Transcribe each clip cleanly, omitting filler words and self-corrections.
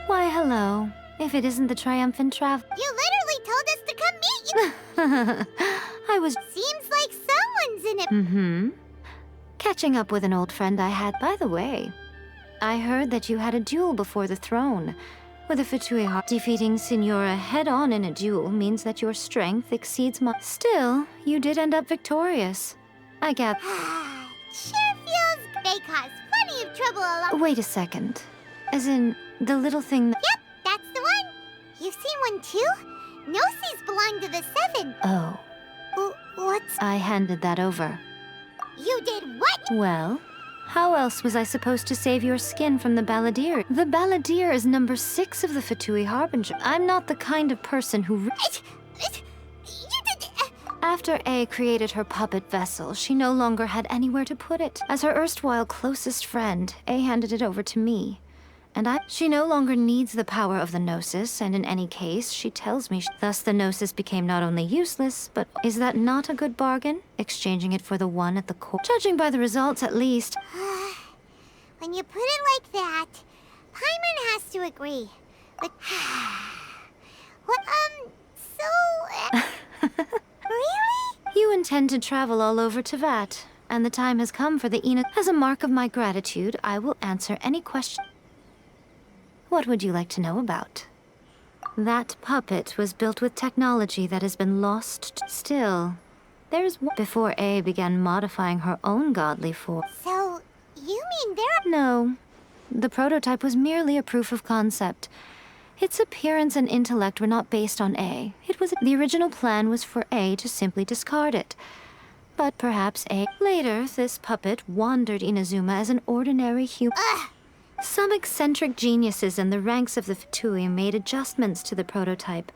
Why, hello. If it isn't the triumphant travel... You literally told us to come meet you! I was... Seems like someone's in it. Mm-hmm. Catching up with an old friend I had. By the way, I heard that you had a duel before the throne. With a Fatui heart. Defeating Signora head-on in a duel means that your strength exceeds my... Still, you did end up victorious. I get... Sure feels they caused plenty of trouble along... Wait a second. As in, the little thing... Yep, that's the one. You've seen one too? Gnoses belong to the 7. Oh. What's... I handed that over. You did what? Well, how else was I supposed to save your skin from the Balladeer? The Balladeer is number 6 of the Fatui Harbinger. I'm not the kind of person who... You did... After A created her puppet vessel, she no longer had anywhere to put it. As her erstwhile closest friend, A handed it over to me. And she no longer needs the power of the Gnosis, and in any case, she tells me thus the Gnosis became not only useless, but is that not a good bargain? Exchanging it for the one at the core? Judging by the results, at least. When you put it like that, Paimon has to agree. But... Really? You intend to travel all over Teyvat, and the time has come for the Ina. As a mark of my gratitude, I will answer any question. What would you like to know about? That puppet was built with technology that has been lost. Still, there's one. Before A began modifying her own godly form. So, you mean there are... No. The prototype was merely a proof of concept. Its appearance and intellect were not based on A. The original plan was for A to simply discard it. But perhaps A... Later, this puppet wandered Inazuma as an ordinary human. Some eccentric geniuses in the ranks of the Fatui made adjustments to the prototype.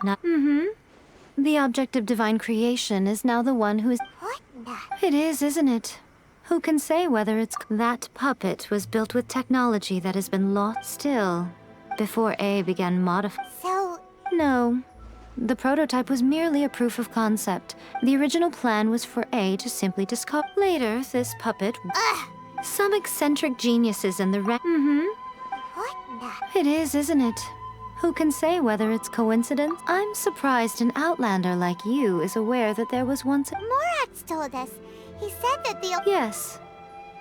The object of divine creation is now the one who is... What the... It is, isn't it? Who can say whether it's... That puppet was built with technology that has been lost. Still, before A began modifying... So... No. The prototype was merely a proof of concept. The original plan was for A to simply discard... Later, this puppet... Some eccentric geniuses in the What the... It is, isn't it? Who can say whether it's coincidence? I'm surprised an outlander like you is aware that there was once a... Morat's told us. He said that the... Yes.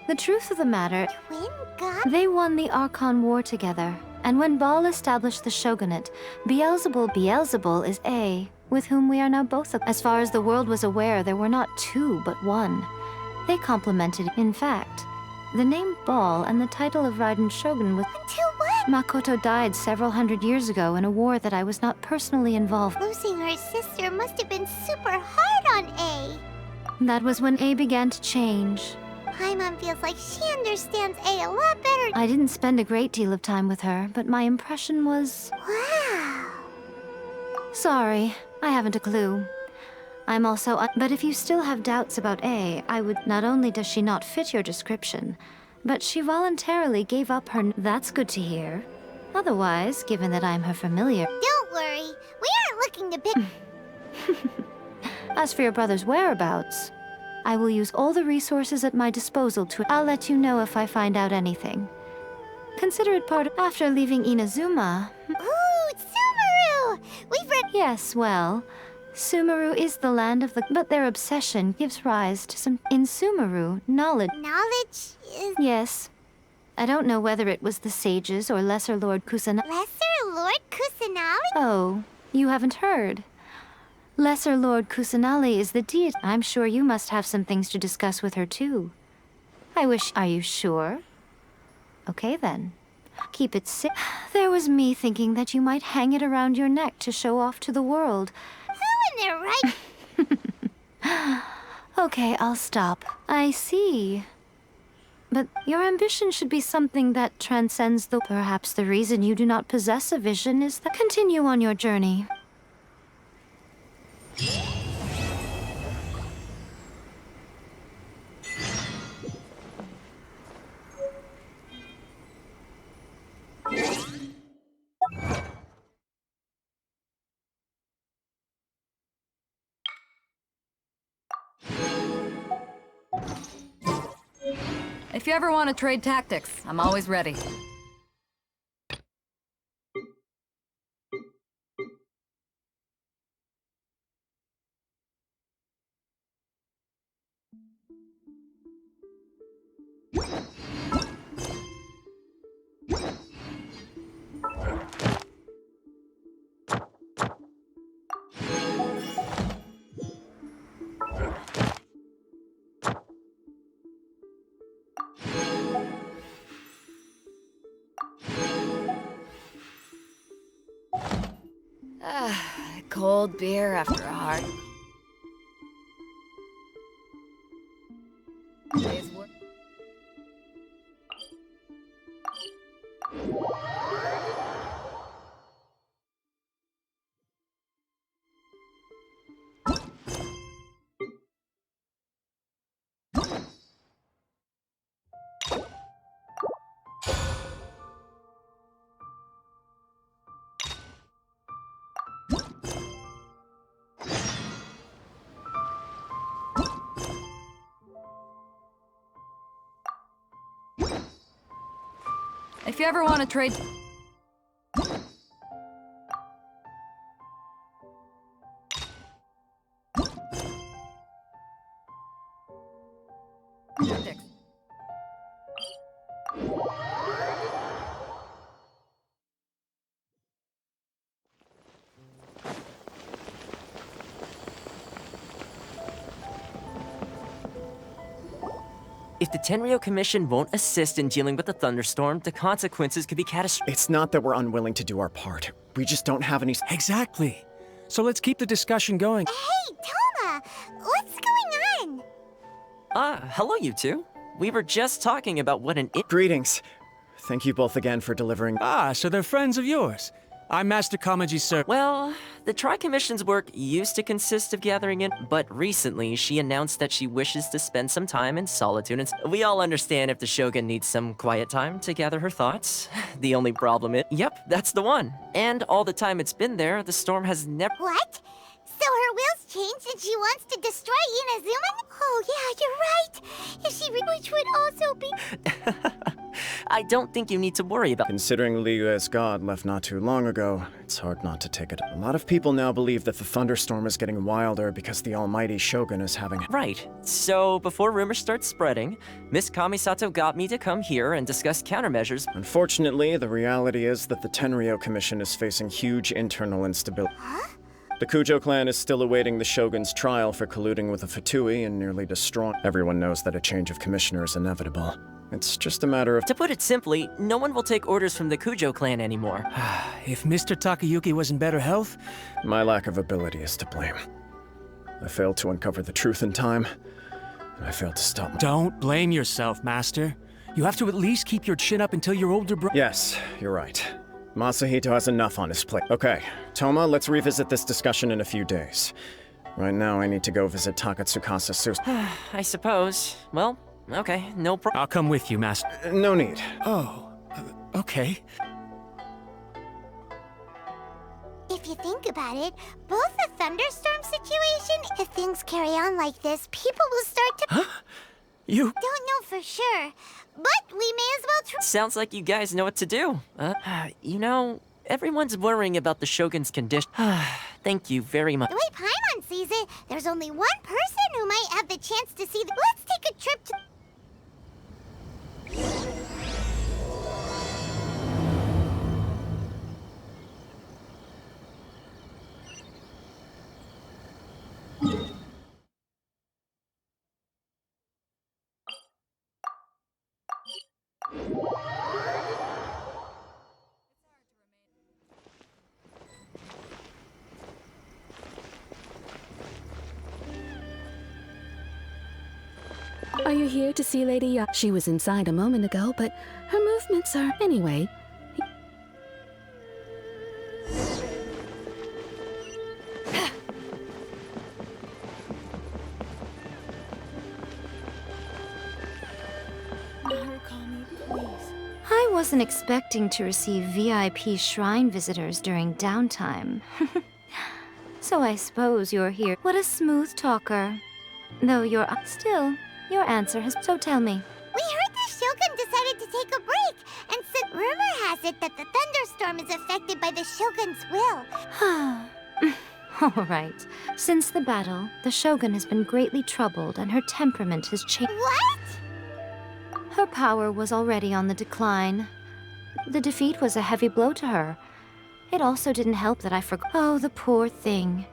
The truth of the matter... Twin god... They won the Archon War together. And when Baal established the shogunate, Beelzebul is A, with whom we are now both... As far as the world was aware, there were not 2, but 1. They complemented... In fact... The name Baal and the title of Raiden Shogun was... Until what? Makoto died several hundred years ago in a war that I was not personally involved. Losing her sister must have been super hard on A. That was when A began to change. Paimon feels like she understands A lot better. I didn't spend a great deal of time with her, but my impression was... Wow. Sorry, I haven't a clue. I'm also... But if you still have doubts about A, I would... Not only does she not fit your description, but she voluntarily gave up her... That's good to hear. Otherwise, given that I'm her familiar... Don't worry. We aren't looking to pick... As for your brother's whereabouts, I will use all the resources at my disposal to... I'll let you know if I find out anything. Consider it part of... After leaving Inazuma... Ooh, Sumeru! We've read... Yes, well... Sumeru is the land of the... But their obsession gives rise to some... In Sumeru, knowledge... Knowledge is... Yes. I don't know whether it was the sages or Lesser Lord Kusanagi... Lesser Lord Kusanagi? Oh, you haven't heard. Lesser Lord Kusanagi is the deity. I'm sure you must have some things to discuss with her too. I wish... Are you sure? Okay then. Keep it There was me thinking that you might hang it around your neck to show off to the world. Who in their right... Okay, I'll stop. I see. But your ambition should be something that transcends the... Perhaps the reason you do not possess a vision is that... Continue on your journey. If you ever want to trade tactics, I'm always ready. Cold beer after a hard day's work. If you ever want to trade tactics. If the Tenryo Commission won't assist in dealing with the thunderstorm, the consequences could be catastrophic. It's not that we're unwilling to do our part. We just don't have any... Exactly. So let's keep the discussion going. Hey, Toma! What's going on? Hello you two. We were just talking about what an Greetings. Thank you both again for delivering... Ah, so they're friends of yours. I'm Master Kamaji's sir. Well, the Tri-Commission's work used to consist of gathering in, but recently she announced that she wishes to spend some time in solitude, and we all understand if the Shogun needs some quiet time to gather her thoughts. The only problem is, yep, that's the one. And all the time it's been there, the storm has never... What? So her will's changed and she wants to destroy Inazuma? Oh yeah, you're right. If she which would also be... I don't think you need to worry about... Considering Liu as god left not too long ago, it's hard not to take it. A lot of people now believe that the thunderstorm is getting wilder because the almighty Shogun is having... Right. So, before rumors start spreading, Miss Kamisato got me to come here and discuss countermeasures. Unfortunately, the reality is that the Tenryo Commission is facing huge internal instability. Huh? The Kujo clan is still awaiting the Shogun's trial for colluding with the Fatui and nearly destroying... Everyone knows that a change of commissioner is inevitable. It's just a matter of... To put it simply, no one will take orders from the Kujo clan anymore. If Mr. Takayuki was in better health... My lack of ability is to blame. I failed to uncover the truth in time, and I failed to stop... Don't blame yourself, Master. You have to at least keep your chin up until your older brother... Yes, you're right. Masahito has enough on his plate. Okay, Toma, let's revisit this discussion in a few days. Right now, I need to go visit Takatsukasa Sus... I suppose. Well, okay, no problem. I'll come with you, Master. No need. Oh, okay. If you think about it, both the thunderstorm situation, if things carry on like this, people will start to... Huh? You... Don't know for sure, but we may as well try... Sounds like you guys know what to do. You know, everyone's worrying about the Shogun's condition. Thank you very much. The way Paimon sees it, there's only one person who might have the chance to see the... Let's take a trip to... Are you here to see Lady Ya? She was inside a moment ago, but her movements are... Anyway. I wasn't expecting to receive VIP shrine visitors during downtime. So I suppose you're here. What a smooth talker. Though you're... Still, your answer has... So tell me. We heard the take a break, and rumor has it that the thunderstorm is affected by the Shogun's will. All right. Since the battle, the Shogun has been greatly troubled and her temperament has changed. What? Her power was already on the decline. The defeat was a heavy blow to her. It also didn't help that I forgot. Oh, the poor thing.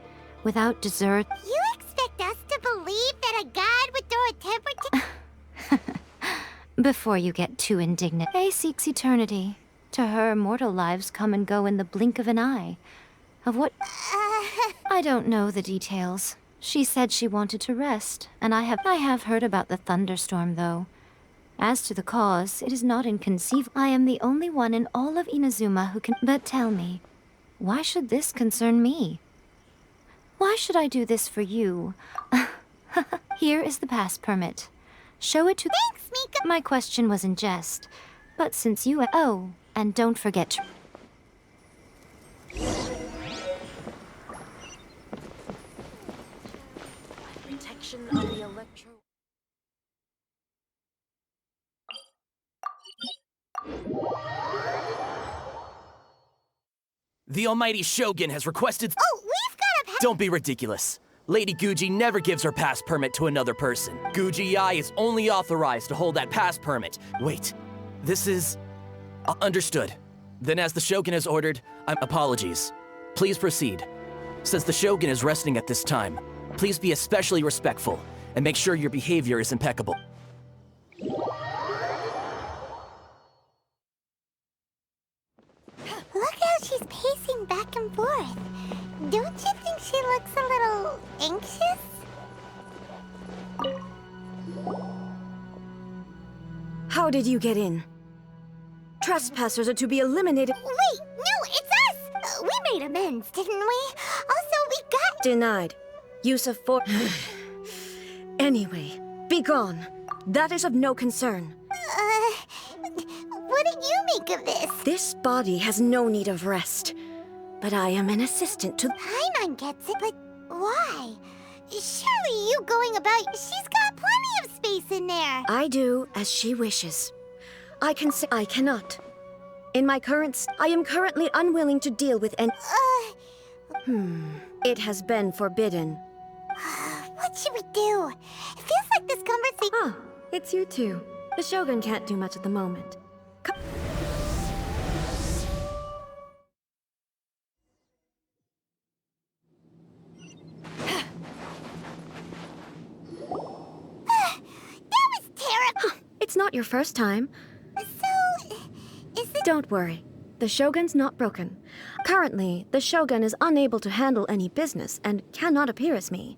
Without dessert. You expect us to believe that a god would throw a temper Before you get too indignant. Faye seeks eternity. To her, mortal lives come and go in the blink of an eye. Of what? I don't know the details. She said she wanted to rest, and I have heard about the thunderstorm, though. As to the cause, it is not inconceivable. I am the only one in all of Inazuma who can. But tell me, why should this concern me? Why should I do this for you? Here is the pass permit. Show it to. Thanks, Mika. My question was in jest, but since you. Oh, and don't forget to. Protection of the electro. The almighty Shogun has requested— Oh, we've got a Don't be ridiculous. Lady Guji never gives her pass permit to another person. Guji-ai is only authorized to hold that pass permit. Wait, this is— understood. Then as the Shogun has ordered, apologies. Please proceed. Since the Shogun is resting at this time, please be especially respectful and make sure your behavior is impeccable. Look how she's pacing back and forth. Don't you think she looks a little anxious? How did you get in? Trespassers are to be eliminated. Wait, no, it's us! We made amends, didn't we? Also, we got— Denied. Use of force. Anyway, be gone. That is of no concern. What do you make of this? This body has no need of rest. But I am an assistant to— Paimon gets it, but why? Surely you going about— She's got plenty of space in there. I do as she wishes. I cannot. In my I am currently unwilling to deal with any— It has been forbidden. What should we do? It feels like this conversation— Ah, it's you two. The Shogun can't do much at the moment. That was terrible! It's not your first time. So, is it— Don't worry. The Shogun's not broken. Currently, the Shogun is unable to handle any business and cannot appear as me.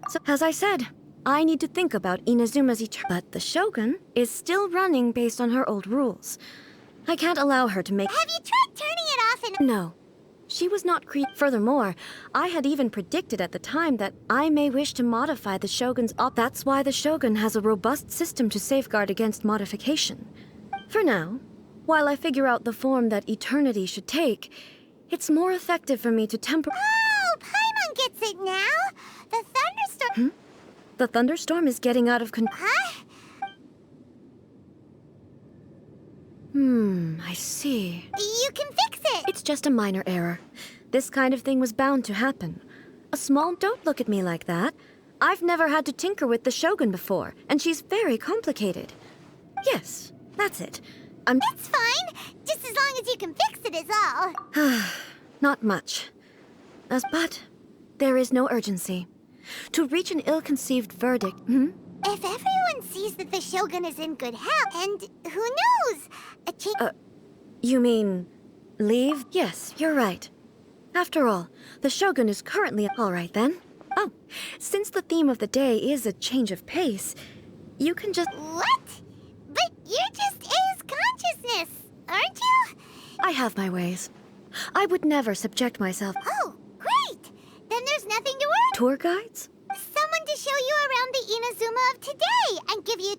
So, as I said, I need to think about Inazuma's But the Shogun is still running based on her old rules. I can't allow her to make— Have you tried turning it off and— No. She was not Furthermore, I had even predicted at the time that I may wish to modify the Shogun's That's why the Shogun has a robust system to safeguard against modification. For now, while I figure out the form that eternity should take, it's more effective for me to Oh, Paimon gets it now? The thunderstorm— The thunderstorm is getting out of control. Huh? I see. You can fix it! It's just a minor error. This kind of thing was bound to happen. A small— Don't look at me like that. I've never had to tinker with the Shogun before, and she's very complicated. Yes, that's it. It's fine! Just as long as you can fix it is all. Not much. But there is no urgency. To reach an ill-conceived verdict— If everyone sees that the Shogun is in good health, and who knows? A change— You mean leave? Yes, you're right. After all, the Shogun is currently— All right, then. Oh, since the theme of the day is a change of pace, you can just— What? But you're just A's consciousness, aren't you? I have my ways. I would never subject myself— Oh, great! Then there's nothing to worry— Tour guides? Someone to show you around the Inazuma of today and give you—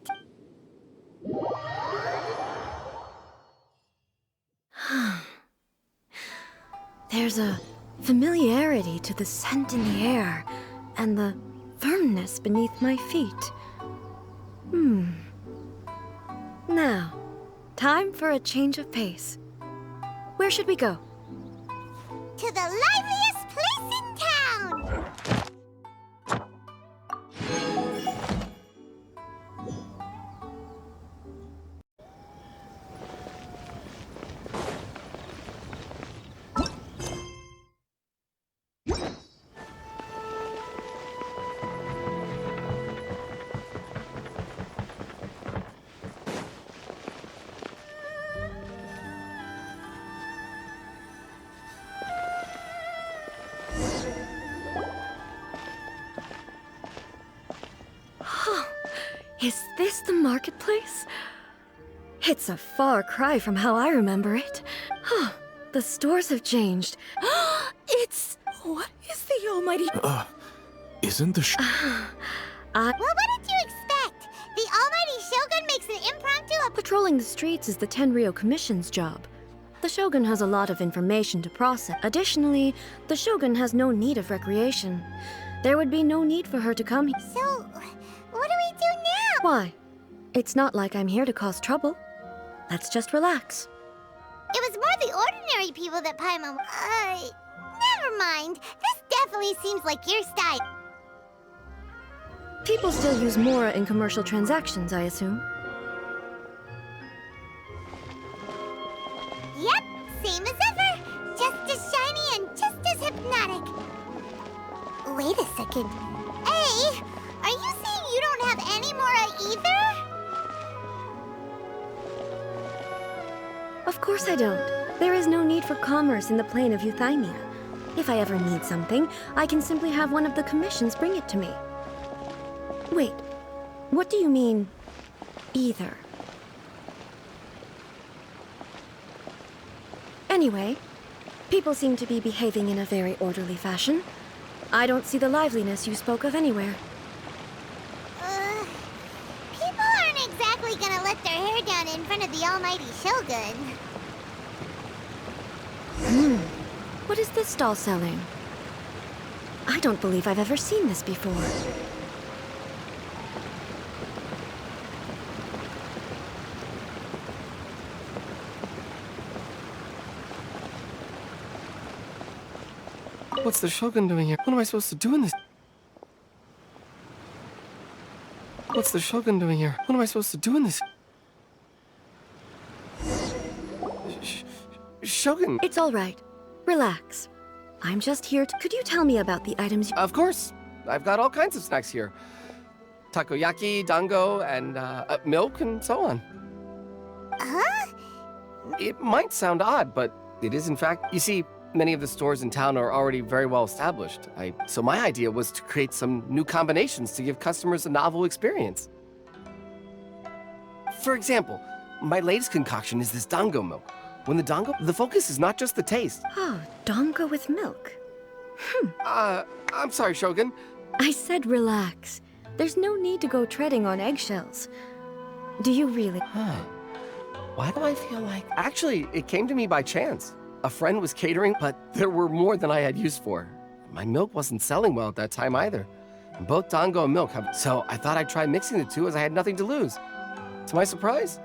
There's a familiarity to the scent in the air and the firmness beneath my feet. Now, Time for a change of pace. Where should we go? To the liveliest place in town! Is this the marketplace? It's a far cry from how I remember it. The stores have changed. It's... What is the almighty... Isn't the Well, what did you expect? The almighty Shogun makes an impromptu... Patrolling the streets is the Tenryou Commission's job. The Shogun has a lot of information to process. Additionally, the Shogun has no need of recreation. There would be no need for her to come here. So, what do we do now? Why? It's not like I'm here to cause trouble. Let's just relax. It was more the ordinary people that Paimon... never mind. This definitely seems like your style. People still use Mora in commercial transactions, I assume. Yep, same as ever. Just as shiny and just as hypnotic. Wait a second. Hey, are you saying you don't have any Mora either? Of course I don't. There is no need for commerce in the plane of Euthymia. If I ever need something, I can simply have one of the commissions bring it to me. Wait, what do you mean, either? Anyway, people seem to be behaving in a very orderly fashion. I don't see the liveliness you spoke of anywhere. People aren't exactly gonna let their hair down in front of the almighty Shogun. What is this stall selling? I don't believe I've ever seen this before. What's the Shogun doing here? What am I supposed to do in this? What's the Shogun doing here? What am I supposed to do in this? Shogun! It's all right. Relax. I'm just here to... Could you tell me about the items you... Of course! I've got all kinds of snacks here. Takoyaki, dango, and milk, and so on. Huh? It might sound odd, but it is in fact. You see, many of the stores in town are already very well established. So my idea was to create some new combinations to give customers a novel experience. For example, my latest concoction is this dango milk. When the focus is not just the taste. Oh, dango with milk. I'm sorry, Shogun. I said relax. There's no need to go treading on eggshells. Do you really? Why do I feel like... Actually, it came to me by chance. A friend was catering, but there were more than I had use for. My milk wasn't selling well at that time either. And both dango and milk have... So I thought I'd try mixing the two as I had nothing to lose. To my surprise,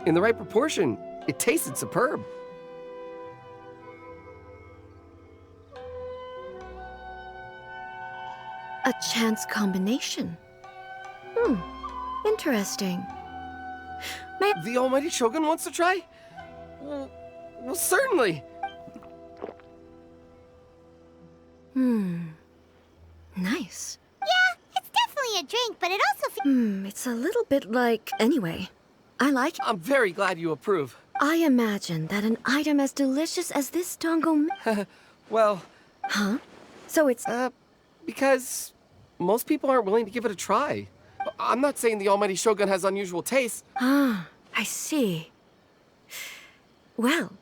in the right proportion, it tasted superb. A chance combination. Interesting. The almighty Shogun wants to try? Well, certainly. Nice. Yeah, it's definitely a drink, but it also It's a little bit like... Anyway, I like it. I'm very glad you approve. I imagine that an item as delicious as this dango... Well... Huh? So it's... Because most people aren't willing to give it a try. I'm not saying the almighty Shogun has unusual tastes. Ah, I see. Well,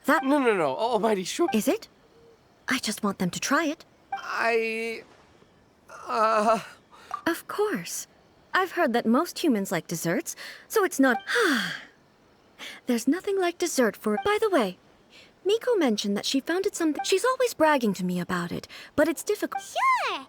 that... No, almighty Shogun... Is it? I just want them to try it. Of course. I've heard that most humans like desserts, so it's not... There's nothing like dessert for... By the way, Miko mentioned that she founded something... She's always bragging to me about it, but it's difficult... Sure!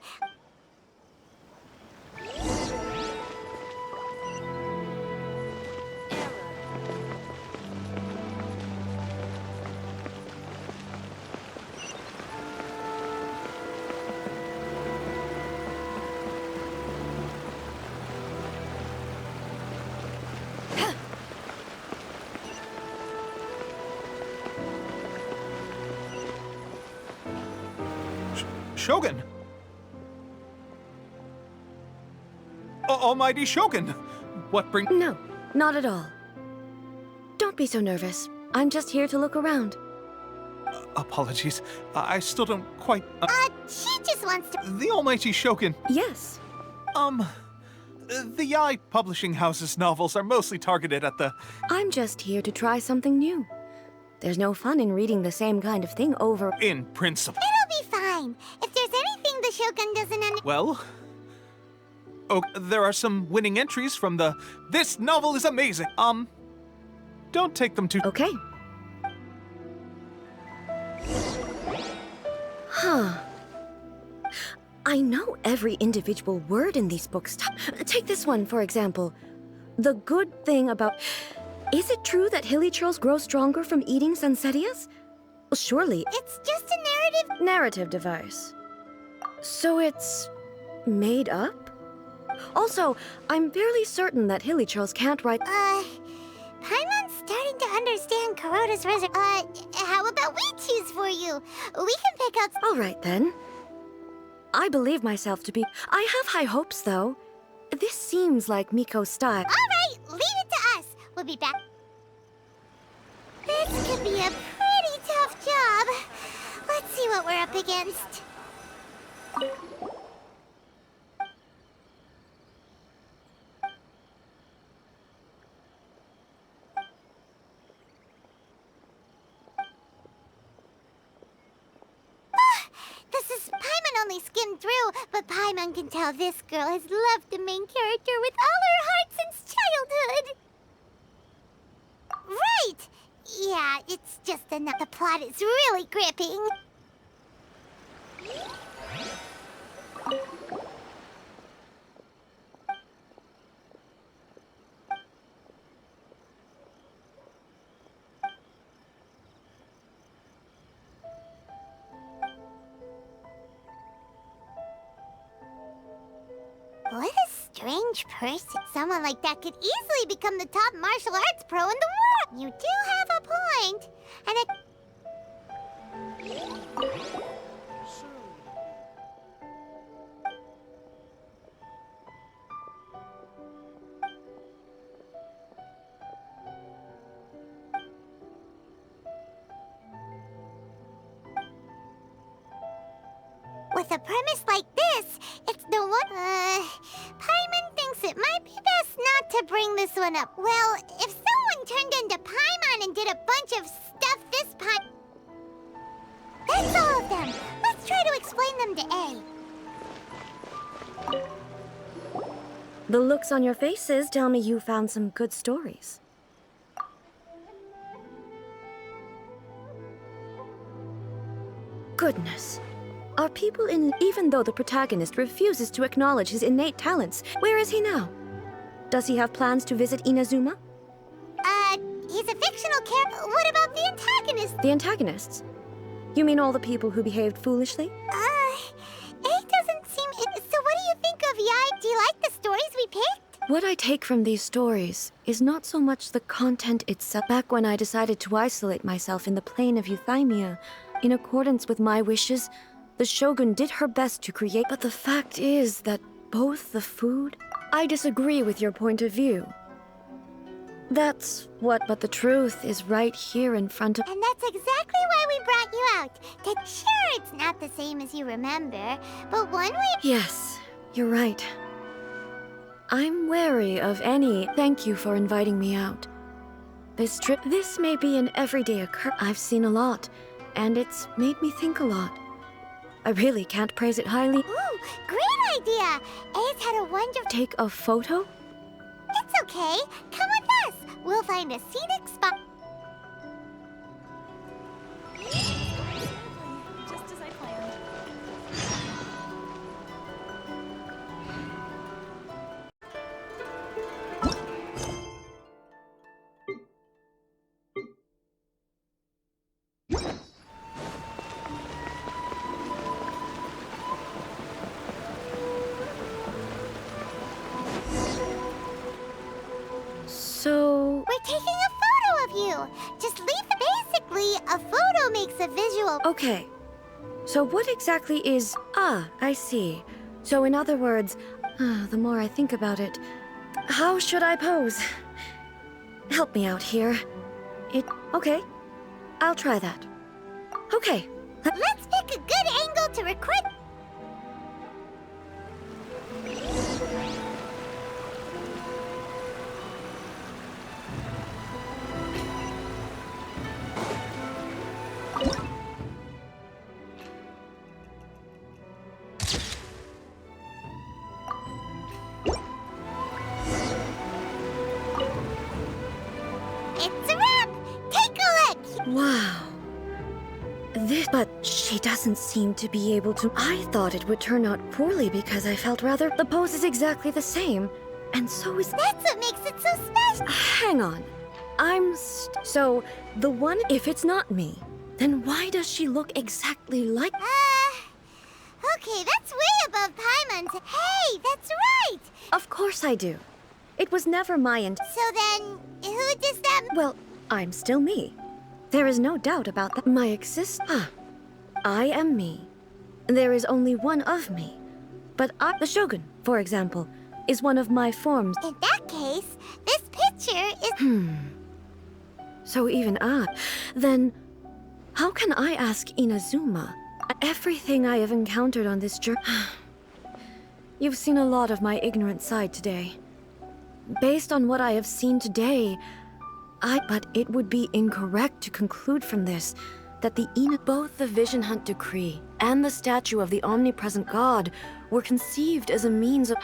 Shogun! Almighty Shogun! What bring— No, not at all. Don't be so nervous. I'm just here to look around. Apologies. I still don't quite— She just wants to— The Almighty Shogun. Yes. The Yai publishing house's novels are mostly targeted at the— I'm just here to try something new. There's no fun in reading the same kind of thing over— In principle. It'll be fine. If there's anything the Shogun doesn't Well— Oh, there are some winning entries from the— This novel is amazing! Don't take them too— Okay. Huh. I know every individual word in these books. Take this one, for example. The good thing about— Is it true that hilly churls grow stronger from eating Sansetias? Well, surely— It's just a narrative— Narrative device. So it's made up? Also, I'm fairly certain that hilly churls can't write— Paimon's starting to understand Kuroda's how about we choose for you? We can pick out— All right, then. I believe myself to be— I have high hopes, though. This seems like Miko's style. All right, leave it to us. We'll be back. This could be a pretty tough job. Let's see what we're up against. Paimon only skimmed through, but Paimon can tell this girl has loved the main character with all her heart since childhood. Right! Yeah, it's just enough. The plot is really gripping. What a strange person. Someone like that could easily become the top martial arts pro in the world. You do have a point. And it... With a premise like this, it's no wonder Paimon thinks it might be best not to bring this one up. Well, if someone turned into Paimon and did a bunch of stuff this Paimon... That's all of them. Let's try to explain them to A. The looks on your faces tell me you found some good stories. Goodness. Are people in... Even though the protagonist refuses to acknowledge his innate talents, where is he now? Does he have plans to visit Inazuma? He's a fictional character. What about the antagonist? The antagonists? You mean all the people who behaved foolishly? A doesn't seem... So what do you think of Yai? Do you like the stories we picked? What I take from these stories is not so much the content itself. Back when I decided to isolate myself in the plane of Euthymia, in accordance with my wishes, the Shogun did her best to create, but the fact is that both the food... I disagree with your point of view. That's what, but the truth is right here in front of... And that's exactly why we brought you out. Sure, it's not the same as you remember, but one way... Yes, you're right. I'm wary of any... Thank you for inviting me out. This trip... This may be an everyday occurrence. I've seen a lot, and it's made me think a lot. I really can't praise it highly. Ooh, great idea! A's had a wonderful... Take a photo? It's okay. Come with us. We'll find a scenic spot. Just as I planned. So... We're taking a photo of you. Just leave the... Basically, a photo makes a visual... Okay. So what exactly is... Ah, I see. So in other words, the more I think about it, how should I pose? Help me out here. Okay, I'll try that. Okay. Let's pick a good angle to record. It's a wrap! Take a look! Wow. But she doesn't seem to be able to... I thought it would turn out poorly because I felt rather... The pose is exactly the same. And so is... That's what makes it so special! Hang on. So, the one... If it's not me, then why does she look exactly like... Okay, that's way above Paimon's. Hey, that's right! Of course I do. It was never my So then, who does that... Well, I'm still me. There is no doubt about that. I am me. There is only one of me. But the Shogun, for example, is one of my forms. In that case, this picture is... So even then how can I ask Inazuma? Everything I have encountered on this journey... You've seen a lot of my ignorant side today. Based on what I have seen today, But it would be incorrect to conclude from this that both the Vision Hunt Decree and the statue of the omnipresent God were conceived as a means of...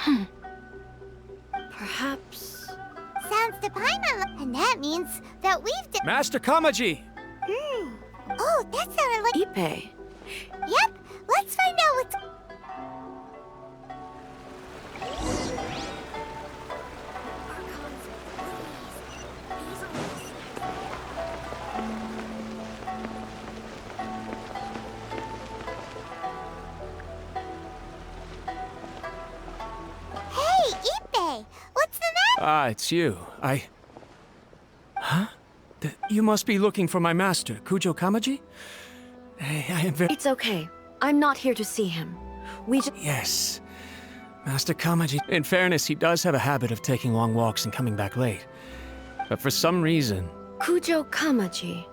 Perhaps... Sounds to Paimon, and that means that we've... Master Kamaji! Oh, that sounded like... Ippei. Yep, let's find out what's... What's the matter? It's you. Huh? You must be looking for my master, Kujo Kamaji? I am very... It's okay. I'm not here to see him. Yes. Master Kamaji. In fairness, he does have a habit of taking long walks and coming back late. But for some reason... Kujo Kamaji.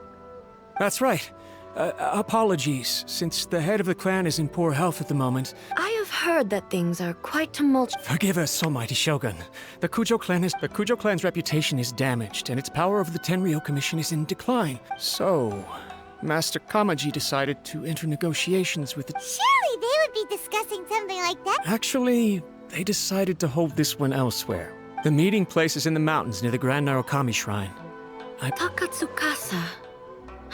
That's right. Apologies, since the head of the clan is in poor health at the moment. I have heard that things are quite tumultuous. Forgive us, almighty Shogun. The Kujo clan's reputation is damaged, and its power over the Tenryou Commission is in decline. So, Master Kamaji decided to enter negotiations with the... Surely they would be discussing something like that. Actually, they decided to hold this one elsewhere. The meeting place is in the mountains near the Grand Narukami Shrine. Takatsukasa.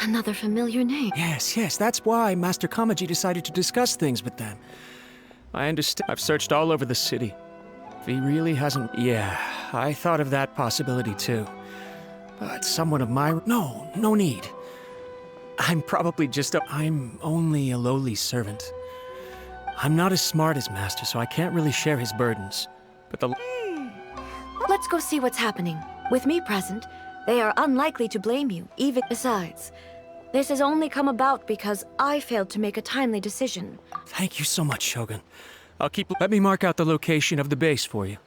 Another familiar name. Yes, that's why Master Kamaji decided to discuss things with them. I understand. I've searched all over the city. If he really hasn't... Yeah, I thought of that possibility too. But someone of my... No need. I'm probably just I'm only a lowly servant. I'm not as smart as Master, so I can't really share his burdens. But the... Let's go see what's happening. With me present, they are unlikely to blame you, even... Besides, this has only come about because I failed to make a timely decision. Thank you so much, Shogun. Let me mark out the location of the base for you.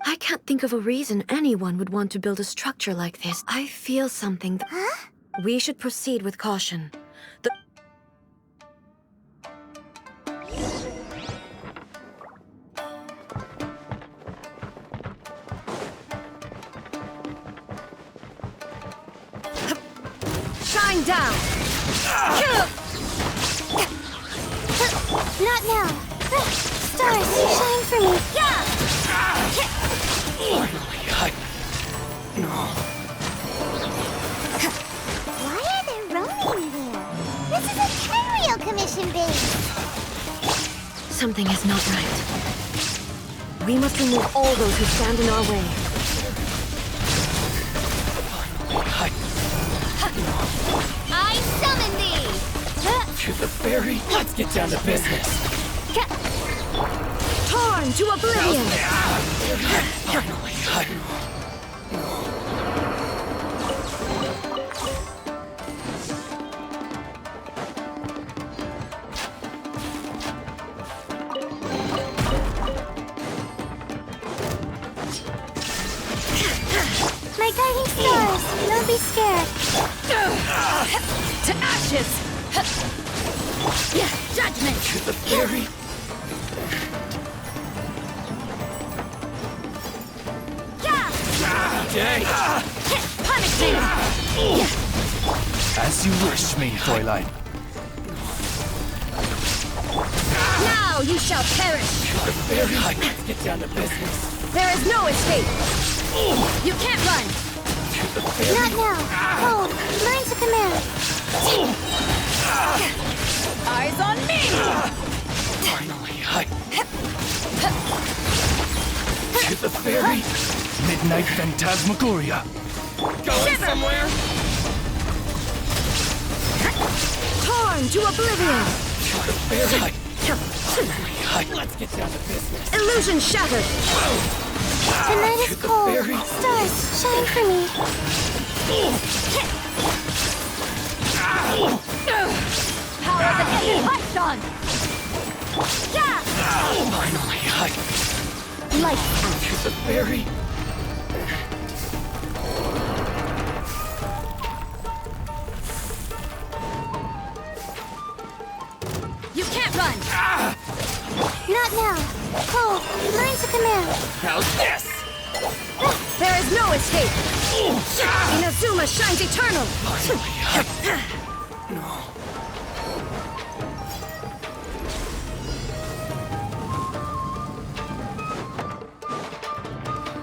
how... I can't think of a reason anyone would want to build a structure like this. I feel something. Huh? We should proceed with caution. The Shine down! Not now. Stars, shine for me. Why are there ronin here? This is a Tenryou commission base. Something is not right. We must remove all those who stand in our way. I summon thee! To the ferry, let's get down to business. Torn to oblivion! My guiding stars, don't be scared. To ashes! Judgment! To the ferry. Day. Punishment! As you wish, main Fräulein. Now you shall perish! To the ferry, let's get down to business. There is no escape! You can't run! To the ferry. Not now. Hold. Learn to command. Eyes on me! Finally, to the ferry. Midnight Phantasmagoria. Going somewhere? Torn to oblivion! To the ferry. Let's get down to business. Illusion shattered! The night is cold. Stars, shine for me. Power of the Hidden Python! Finally, Light to the ferry. You can't run! Not now. Hold. Learn to command. How's this? There is no escape! Inazuma shines eternal!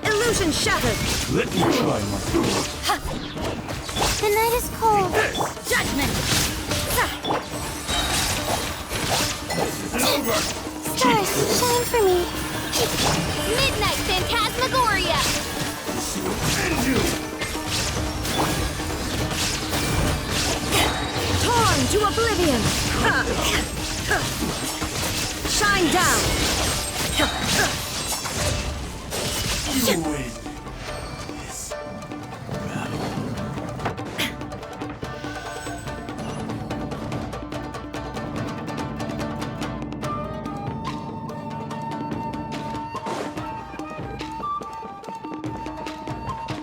Illusion shattered! Let me try my The night is cold. Judgment! Stars, shine for me. Midnight Phantasmagoria! Torn to oblivion! Shine down! You win.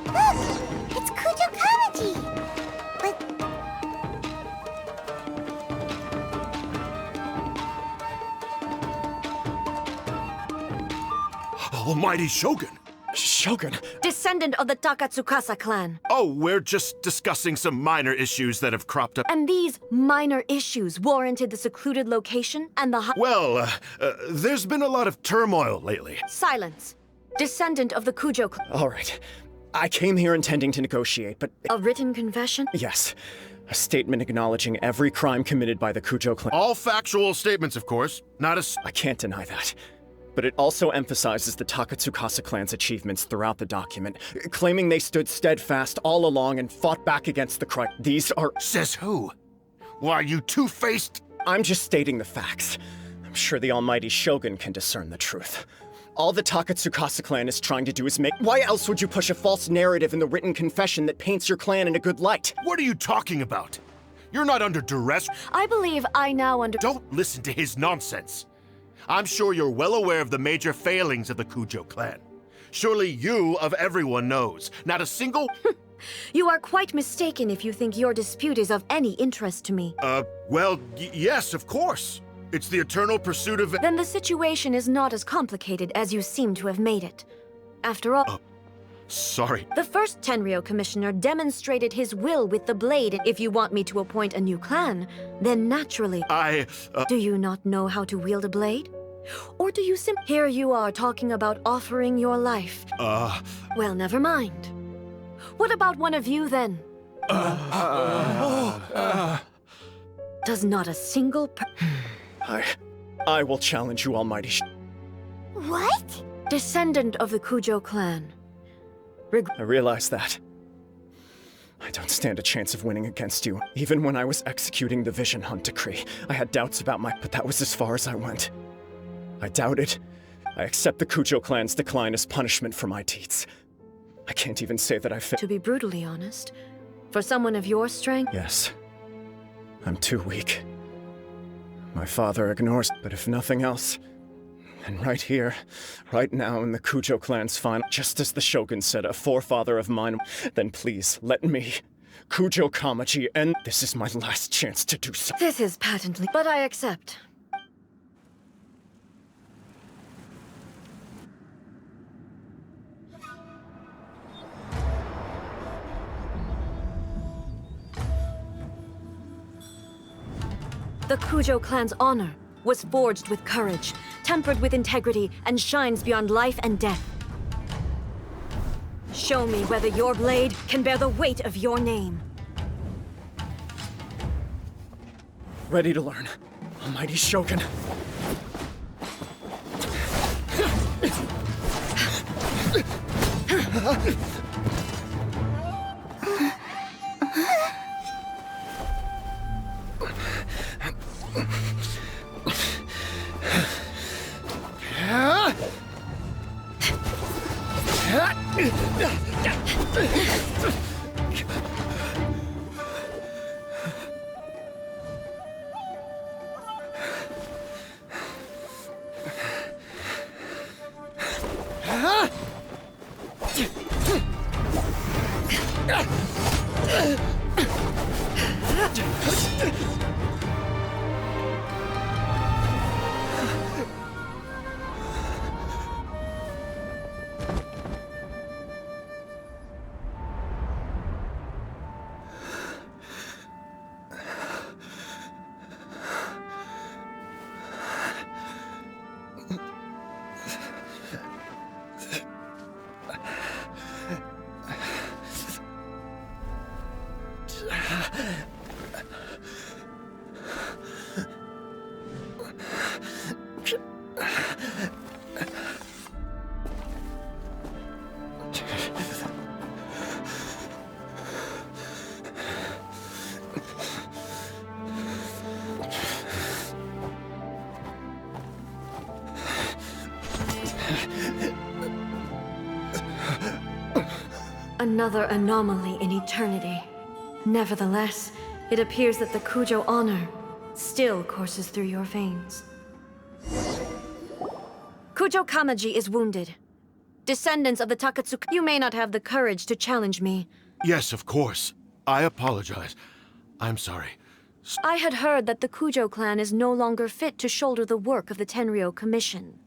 Look! It's Kujo Kamaji! But... Almighty Shogun! Shogun! Descendant of the Takatsukasa clan. Oh, we're just discussing some minor issues that have cropped up. And these minor issues warranted the secluded location and the Well, there's been a lot of turmoil lately. Silence. Descendant of the Kujo clan. All right. I came here intending to negotiate, but... A written confession? Yes. A statement acknowledging every crime committed by the Kujo clan. All factual statements, of course. Not a... I can't deny that. But it also emphasizes the Takatsukasa clan's achievements throughout the document, claiming they stood steadfast all along and fought back against the crime. These are... Says who? Why, you two-faced... I'm just stating the facts. I'm sure the almighty Shogun can discern the truth. All the Takatsukasa clan is trying to do is make... Why else would you push a false narrative in the written confession that paints your clan in a good light? What are you talking about? You're not under duress. I believe I now Don't listen to his nonsense. I'm sure you're well aware of the major failings of the Kujo clan. Surely you, of everyone, knows. Not a single... You are quite mistaken if you think your dispute is of any interest to me. Well, yes, of course. It's the eternal pursuit of... Then the situation is not as complicated as you seem to have made it. After all... Sorry. The first Tenryou Commissioner demonstrated his will with the blade. If you want me to appoint a new clan, then naturally... Do you not know how to wield a blade? Or do you Here you are talking about offering your life. Well, never mind. What about one of you, then? Does not a single I will challenge you, Almighty What? Descendant of the Kujo clan. I realize that. I don't stand a chance of winning against you. Even when I was executing the Vision Hunt decree, I had doubts about but that was as far as I went. I doubted. I accept the Kujo clan's decline as punishment for my deeds. I can't even say that I To be brutally honest, for someone of your strength... Yes. I'm too weak. My father ignores, but if nothing else... And right here, right now in the Kujo clan's final... Just as the Shogun said, a forefather of mine... Then please, let me, Kujo Kamaji, end... This is my last chance to do so. This is patently... But I accept. The Kujo clan's honor was forged with courage, tempered with integrity, and shines beyond life and death. Show me whether your blade can bear the weight of your name. Ready to learn, Almighty Shogun. Another anomaly in eternity. Nevertheless, it appears that the Kujo honor still courses through your veins. Kujo Kamaji is wounded. Descendants of the Takatsuki, you may not have the courage to challenge me. Yes, of course. I apologize. I'm sorry. I had heard that the Kujo clan is no longer fit to shoulder the work of the Tenryou Commission.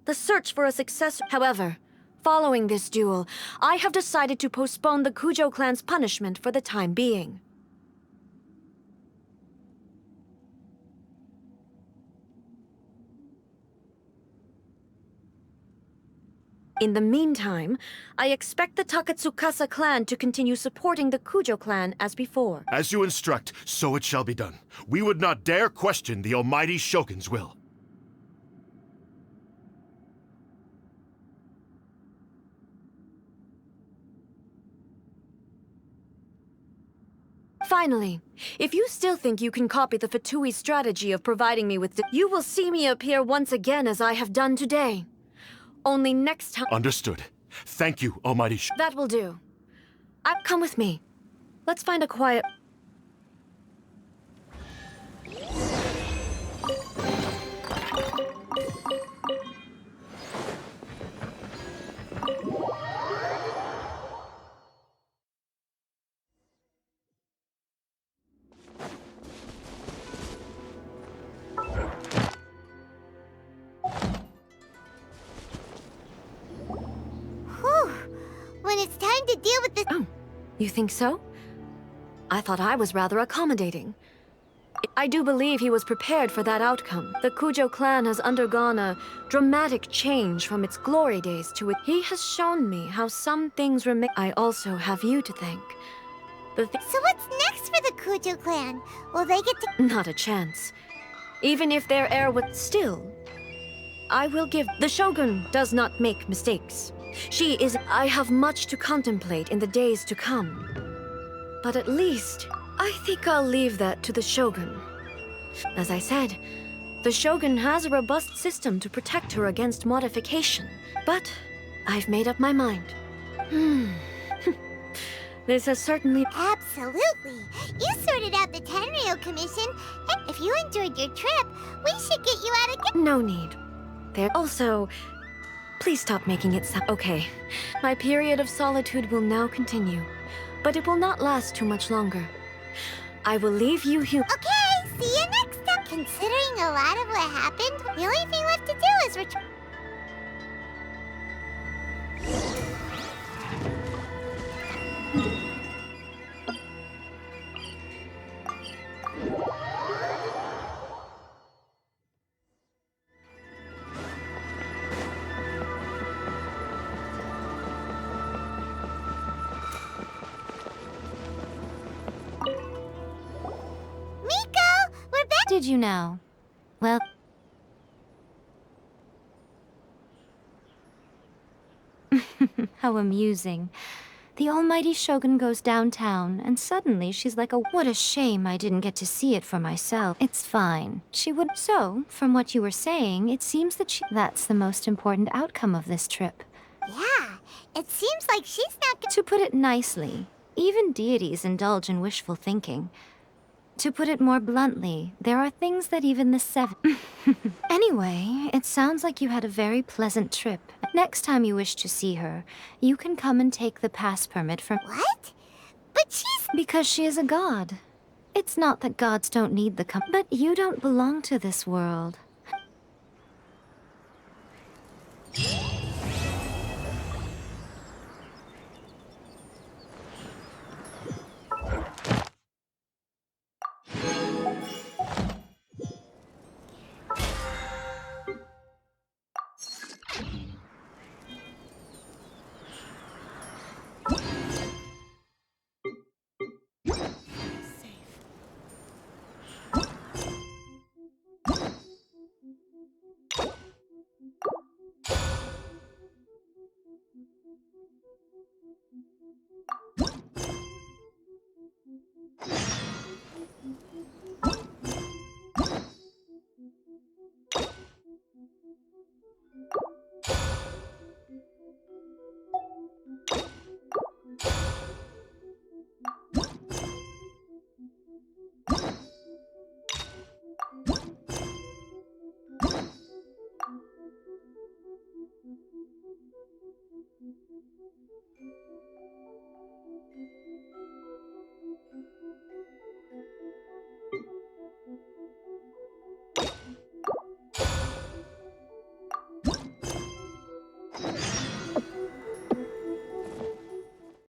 The search for a successor, however, following this duel, I have decided to postpone the Kujo clan's punishment for the time being. In the meantime, I expect the Takatsukasa clan to continue supporting the Kujo clan as before. As you instruct, so it shall be done. We would not dare question the Almighty Shogun's will. Finally, if you still think you can copy the Fatui strategy of providing me with you will see me appear once again as I have done today. Only next time... Understood. Thank you, Almighty That will do. Come with me. Let's find a quiet... learn to deal with this. Oh, you think so? I thought I was rather accommodating. I do believe he was prepared for that outcome. The Kujo clan has undergone a dramatic change from its glory days to it. He has shown me how some things remain. I also have you to thank. So what's next for the Kujo clan? Will they get to... Not a chance. Even if their heir would still... I will give... The Shogun does not make mistakes. She is... I have much to contemplate in the days to come. But at least... I think I'll leave that to the Shogun. As I said, the Shogun has a robust system to protect her against modification. But I've made up my mind. This has certainly... Absolutely. You sorted out the Tenryo Commission, and if you enjoyed your trip, we should get you out of... No need. There... Also, please stop making it sound... Okay, my period of solitude will now continue, but it will not last too much longer. I will leave you here. Okay, see you next time. Considering a lot of what happened, the only thing left to do is return. Did you know? Well... How amusing. The almighty Shogun goes downtown, and suddenly she's like a... What a shame I didn't get to see it for myself. It's fine. She would... So, from what you were saying, it seems that she... That's the most important outcome of this trip. Yeah, it seems like she's not... To put it nicely, even deities indulge in wishful thinking. To put it more bluntly, there are things that even the seven... Anyway, it sounds like you had a very pleasant trip. Next time you wish to see her, you can come and take the pass permit from... What? But she's... Because she is a god. It's not that gods don't need the but you don't belong to this world.